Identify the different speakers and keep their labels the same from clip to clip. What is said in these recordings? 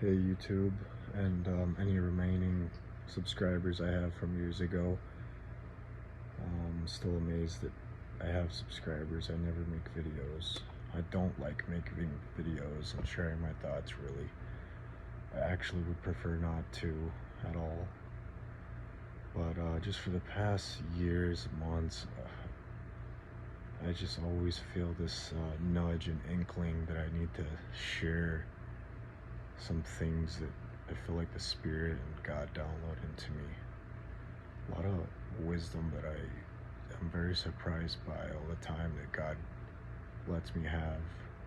Speaker 1: Hey YouTube, and any remaining subscribers I have from years ago. Still amazed that I have subscribers. I never make videos. I don't like making videos and sharing my thoughts, really. I actually would prefer not to at all. But just for the past years, months, I just always feel this nudge and inkling that I need to share some things that I feel like the Spirit and God download into me. A lot of wisdom that am very surprised by all the time that God lets me have.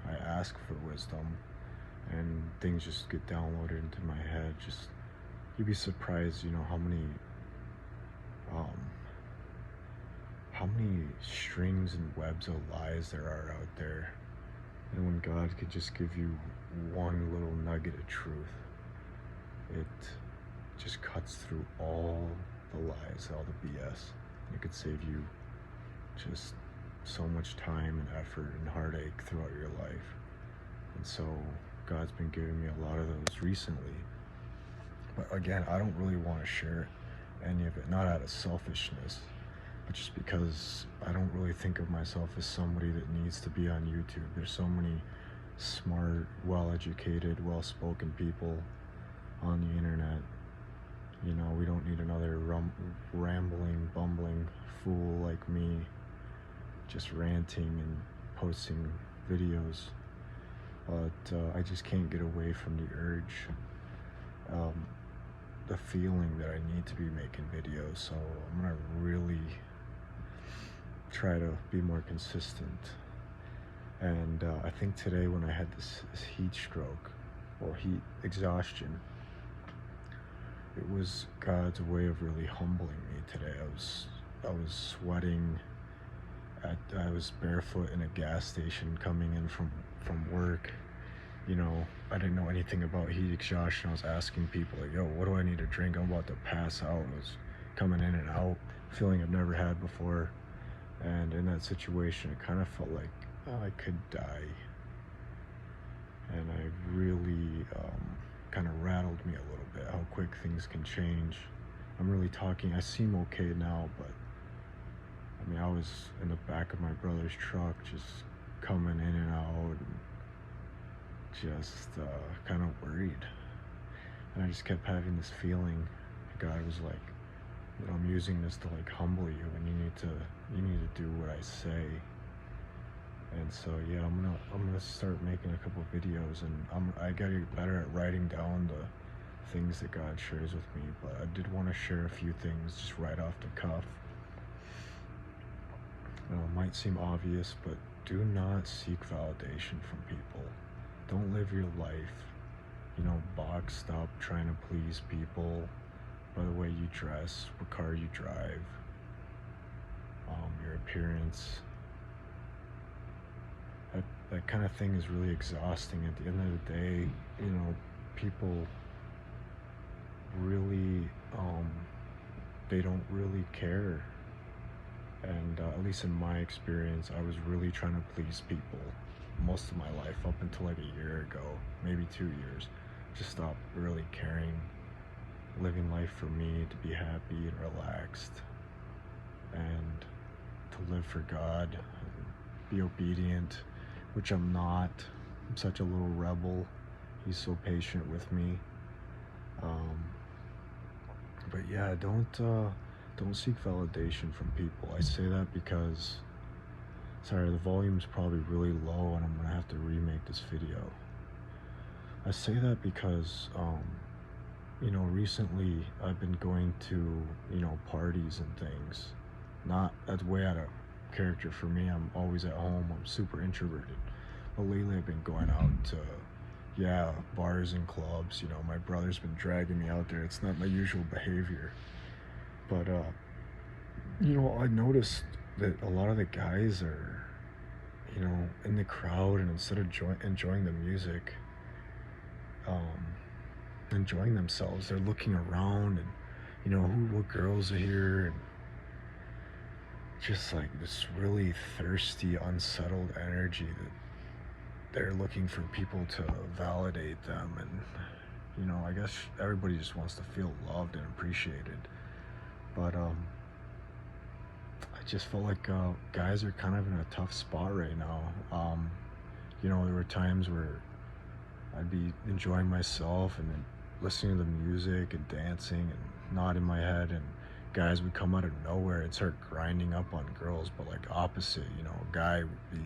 Speaker 1: I ask for wisdom and things just get downloaded into my head. Just you'd be surprised, um, how many strings and webs of lies there are out there. And when God could just give you one little nugget of truth, it just cuts through all the lies, all the BS. It could save you just so much time and effort and heartache throughout your life. And so God's been giving me a lot of those recently. But again, I don't really want to share any of it, not out of selfishness, but just because I don't really think of myself as somebody that needs to be on YouTube. There's so many smart, well-educated, well-spoken people on the internet. You know, we don't need another rambling, bumbling fool like me just ranting and posting videos. But I just can't get away from the urge, the feeling that I need to be making videos. So I'm gonna really try to be more consistent. And I think today when I had this heat stroke or heat exhaustion, it was God's way of really humbling me today. I was sweating. I was barefoot in a gas station coming in from work. You know, I didn't know anything about heat exhaustion. I was asking people like, yo, what do I need to drink? I'm about to pass out. I was coming in and out, feeling I've never had before. And in that situation, it kind of felt like I could die. And I really kind of rattled me a little bit, how quick things can change. I'm really talking, I seem okay now, but I mean, I was in the back of my brother's truck, just coming in and out, and just kind of worried. And I just kept having this feeling. God was like, you know, I'm using this to like humble you, and you need to do what I say. And so yeah, I'm gonna start making a couple videos, and I gotta get better at writing down the things that God shares with me. But I did want to share a few things just right off the cuff. Might seem obvious, but do not seek validation from people. Don't live your life, you know, boxed up trying to please people by the way you dress, what car you drive, your appearance. That kind of thing is really exhausting. At the end of the day, you know, people really, they don't really care. And at least in my experience, I was really trying to please people most of my life up until like a year ago, maybe 2 years. Just stopped really caring, living life for me to be happy and relaxed and to live for God and be obedient, which I'm not. I'm such a little rebel. He's so patient with me. But yeah, don't seek validation from people. I say that because, sorry, the volume's probably really low and I'm gonna have to remake this video. I say that because, you know, recently I've been going to, you know, parties and things. Not, that's way out of character for me. I'm always at home. I'm super introverted. But lately I've been going out to, yeah, bars and clubs. You know, my brother's been dragging me out there. It's not my usual behavior. But, you know, I noticed that a lot of the guys are, you know, in the crowd, and instead of enjoying the music, enjoying themselves, they're looking around and, you know, what girls are here, and just like this really thirsty, unsettled energy that they're looking for people to validate them. And You know, I guess everybody just wants to feel loved and appreciated. But I just felt like guys are kind of in a tough spot right now. You know, there were times where I'd be enjoying myself and then listening to the music and dancing and nodding my head, and guys would come out of nowhere and start grinding up on girls, but like opposite. You know, a guy would be,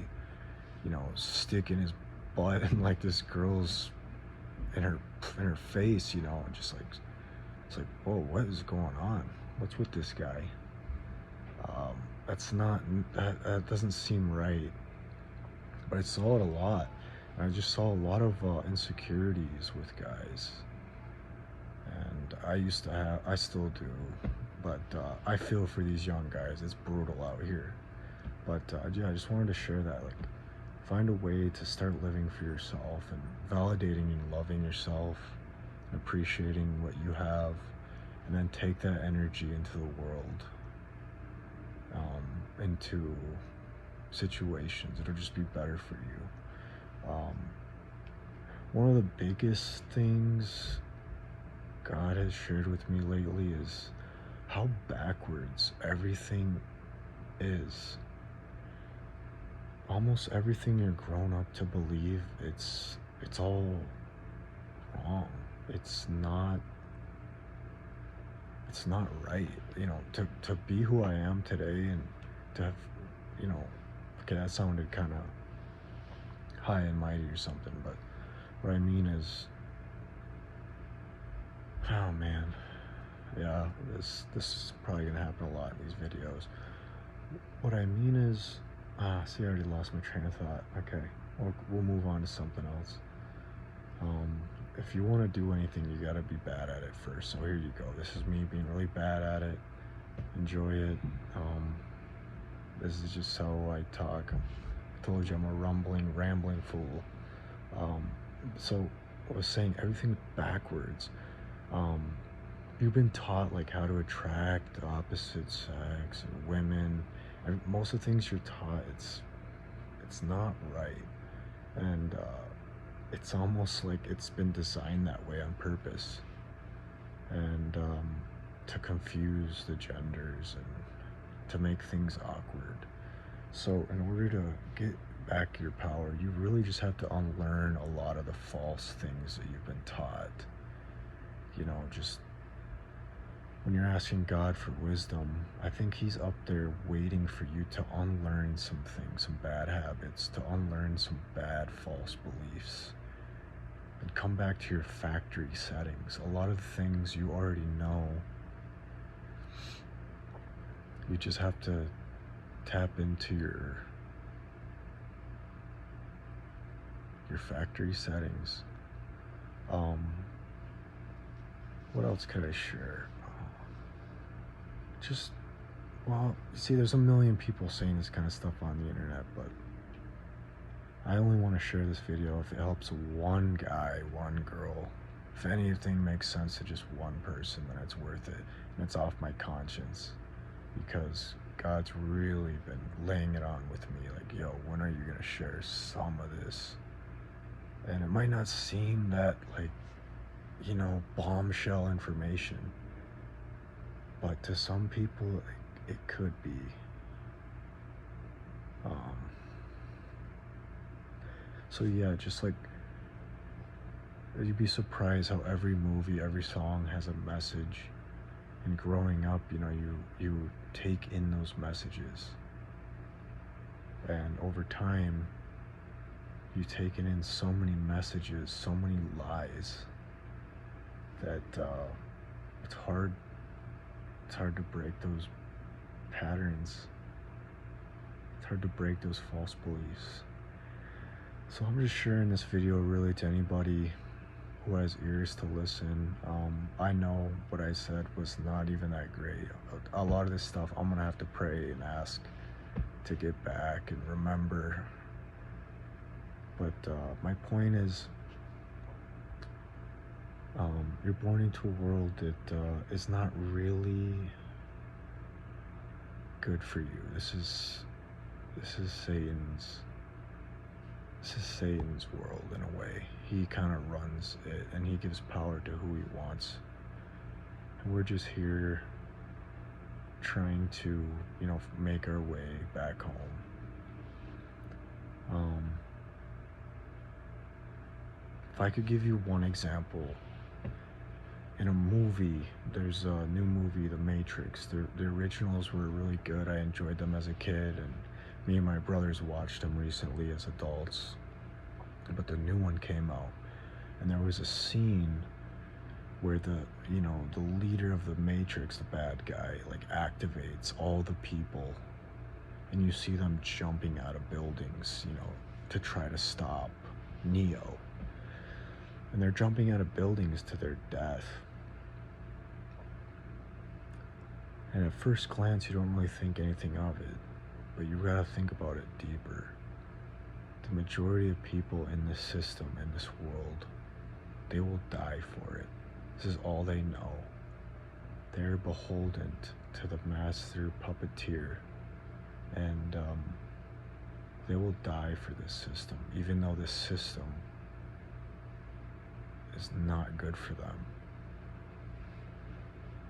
Speaker 1: you know, sticking his butt in like this girl's in her face, you know, and just like it's like, whoa, what is going on? What's with this guy? That's not that doesn't seem right. But I saw it a lot. And I just saw a lot of insecurities with guys, and I still do, but I feel for these young guys. It's brutal out here. But yeah, I just wanted to share that. Like, find a way to start living for yourself and validating and loving yourself, and appreciating what you have, and then take that energy into the world, into situations. It'll just be better for you. One of the biggest things God has shared with me lately is how backwards everything is. Almost everything you're grown up to believe, it's all wrong. It's not right. You know, to be who I am today, and to have, you know, okay, that sounded kind of high and mighty or something, but what I mean is, oh man, yeah, this is probably gonna happen a lot in these videos. What I mean is, see, I already lost my train of thought. Okay, we'll move on to something else. Um, if you want to do anything, you gotta be bad at it first. So here you go. This is me being really bad at it. Enjoy it. This is just how I talk. I told you I'm a rambling fool. Um, so I was saying everything backwards. Um, you've been taught like how to attract the opposite sex and women, and most of the things you're taught, it's not right, and it's almost like it's been designed that way on purpose, and to confuse the genders and to make things awkward. So in order to get back your power, you really just have to unlearn a lot of the false things that you've been taught. You know, just when you're asking God for wisdom, I think He's up there waiting for you to unlearn some things, some bad habits, to unlearn some bad false beliefs, and come back to your factory settings. A lot of things you already know. You just have to tap into your factory settings. What else could I share? Just, well, you see, there's a million people saying this kind of stuff on the internet, but I only want to share this video if it helps one guy, one girl. If anything makes sense to just one person, then it's worth it. And it's off my conscience, because God's really been laying it on with me. Like, yo, when are you going to share some of this? And it might not seem that, like, you know, bombshell information, but to some people, it could be. So yeah, just like, you'd be surprised how every movie, every song has a message. And growing up, you know, you take in those messages, and over time, you've taken in so many messages, so many lies, that it's hard to break those patterns. It's hard to break those false beliefs. So I'm just sharing this video really to anybody who has ears to listen. I know what I said was not even that great. A lot of this stuff I'm gonna have to pray and ask to get back and remember. But my point is, you're born into a world that is not really good for you. This is Satan's world in a way. he kind of runs it and he gives power to who he wants. And we're just here trying to, make our way back home. If I could give you one example, in a movie, there's a new movie, The Matrix. The originals were really good. I enjoyed them as a kid, and me and my brothers watched them recently as adults. But the new one came out, and there was a scene where the leader of the Matrix, the bad guy, like activates all the people, and you see them jumping out of buildings, to try to stop Neo. And they're jumping out of buildings to their death. And at first glance, you don't really think anything of it, but you gotta think about it deeper. The majority of people in this system, in this world, they will die for it. This is all they know. They're beholden to the master puppeteer, and they will die for this system, even though this system is not good for them.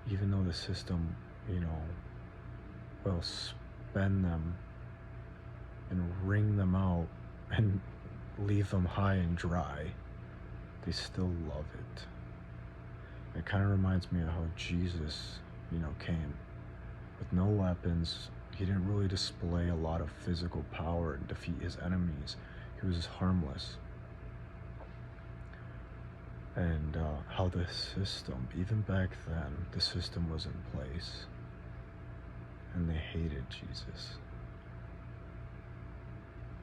Speaker 1: Even though the system, will spend them and wring them out and leave them high and dry, they still love it. It kind of reminds me of how Jesus, came with no weapons. He didn't really display a lot of physical power and defeat his enemies. He was harmless. And how the system, even back then, the system was in place. And they hated Jesus.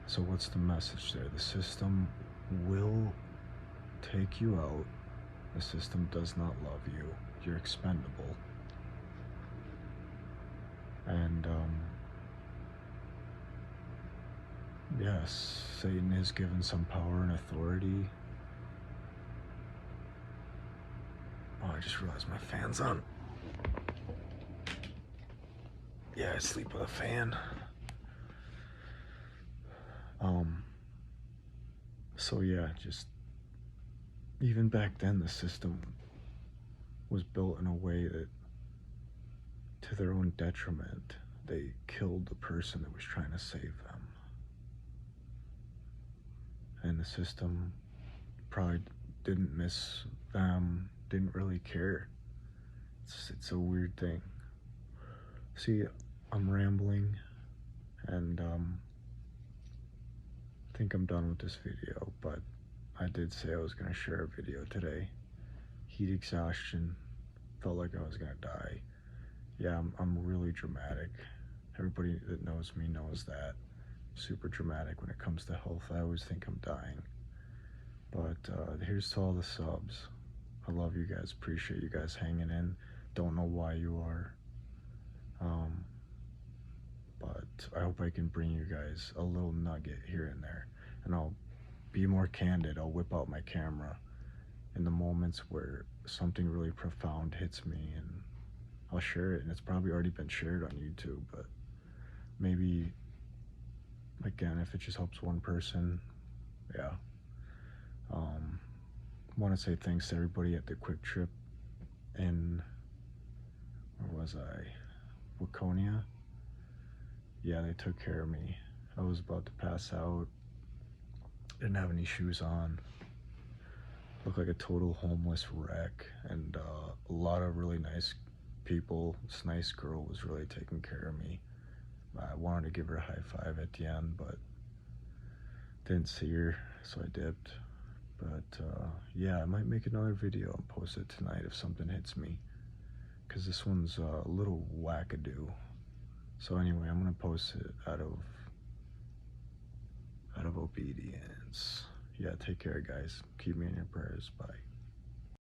Speaker 1: So what's the message there? The system will take you out. The system does not love you. You're expendable. And yes, Satan is given some power and authority. Oh, I just realized my fan's on. Yeah, I sleep with a fan. So yeah, just even back then the system was built in a way that, to their own detriment, they killed the person that was trying to save them. And the system probably didn't miss them, didn't really care. It's a weird thing. See, I'm rambling, and I think I'm done with this video, but I did say I was going to share a video today. Heat exhaustion, felt like I was going to die. Yeah, I'm really dramatic. Everybody that knows me knows that. Super dramatic when it comes to health. I always think I'm dying. But here's to all the subs. I love you guys, appreciate you guys hanging in. Don't know why you are. But I hope I can bring you guys a little nugget here and there. And I'll be more candid. I'll whip out my camera in the moments where something really profound hits me, and I'll share it. And it's probably already been shared on YouTube, but maybe, again, if it just helps one person, yeah. Want to say thanks to everybody at the Quick Trip in, where was I? Waconia. Yeah, they took care of me. I was about to pass out. Didn't have any shoes on. Looked like a total homeless wreck. And a lot of really nice people. This nice girl was really taking care of me. I wanted to give her a high five at the end, but didn't see her, so I dipped. But yeah, I might make another video and post it tonight if something hits me, because this one's a little wackadoo. So anyway, I'm gonna post it out of obedience. Yeah, take care, guys. Keep me in your prayers. Bye.